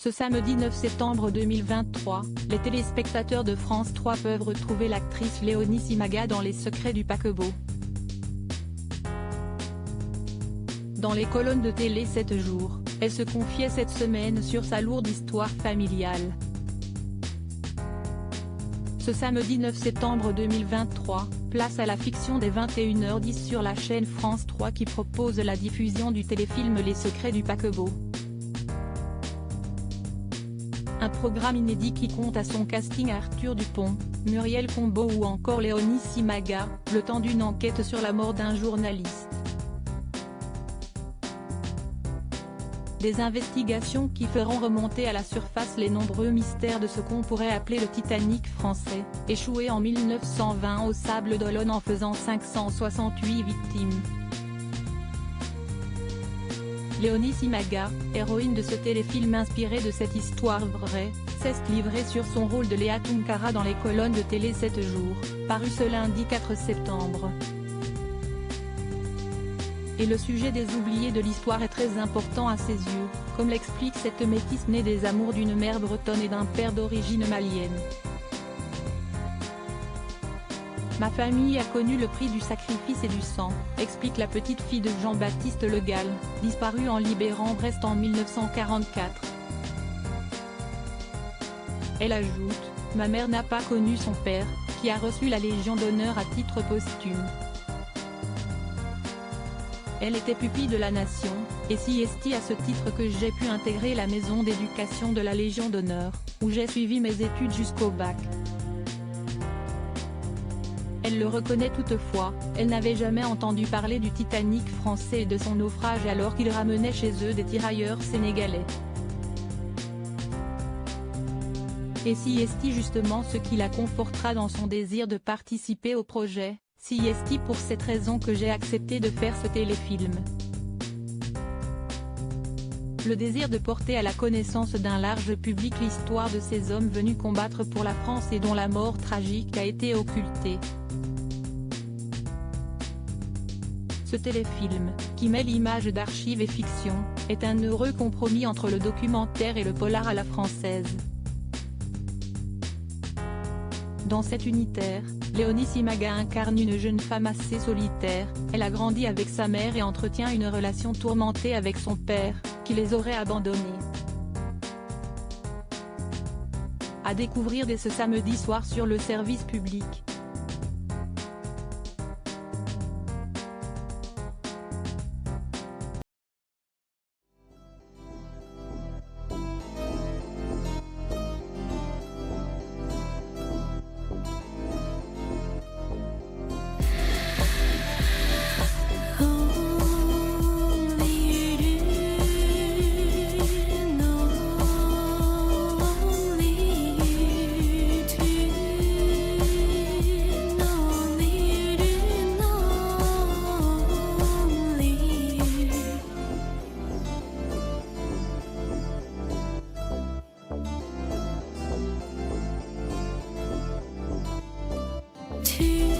Ce samedi 9 septembre 2023, les téléspectateurs de France 3 peuvent retrouver l'actrice Léonie Simaga dans Les Secrets du Paquebot. Dans les colonnes de télé 7 jours, elle se confiait cette semaine sur sa lourde histoire familiale. Ce samedi 9 septembre 2023, place à la fiction des 21h10 sur la chaîne France 3 qui propose la diffusion du téléfilm Les Secrets du Paquebot. Un programme inédit qui compte à son casting Arthur Dupont, Muriel Combeau ou encore Léonie Simaga, le temps d'une enquête sur la mort d'un journaliste. Des investigations qui feront remonter à la surface les nombreux mystères de ce qu'on pourrait appeler le Titanic français, échoué en 1920 aux Sables d'Olonne en faisant 568 victimes. Léonie Simaga, héroïne de ce téléfilm inspiré de cette histoire vraie, s'est livrée sur son rôle de Léa Tunkara dans les colonnes de télé 7 jours, paru ce lundi 4 septembre. Et le sujet des oubliés de l'histoire est très important à ses yeux, comme l'explique cette métisse née des amours d'une mère bretonne et d'un père d'origine malienne. Ma famille a connu le prix du sacrifice et du sang, explique la petite fille de Jean-Baptiste Le Gall, disparu en libérant Brest en 1944. Elle ajoute, ma mère n'a pas connu son père, qui a reçu la Légion d'honneur à titre posthume. Elle était pupille de la Nation, et si est à ce titre que j'ai pu intégrer la maison d'éducation de la Légion d'honneur, où j'ai suivi mes études jusqu'au bac. Elle le reconnaît toutefois, elle n'avait jamais entendu parler du Titanic français et de son naufrage alors qu'ils ramenaient chez eux des tirailleurs sénégalais. Et si est justement ce qui la confortera dans son désir de participer au projet, si est pour cette raison que j'ai accepté de faire ce téléfilm. Le désir de porter à la connaissance d'un large public l'histoire de ces hommes venus combattre pour la France et dont la mort tragique a été occultée. Ce téléfilm, qui mêle images d'archives et fiction, est un heureux compromis entre le documentaire et le polar à la française. Dans cet unitaire, Léonie Simaga incarne une jeune femme assez solitaire, elle a grandi avec sa mère et entretient une relation tourmentée avec son père, qui les aurait abandonnés. À découvrir dès ce samedi soir sur le service public. To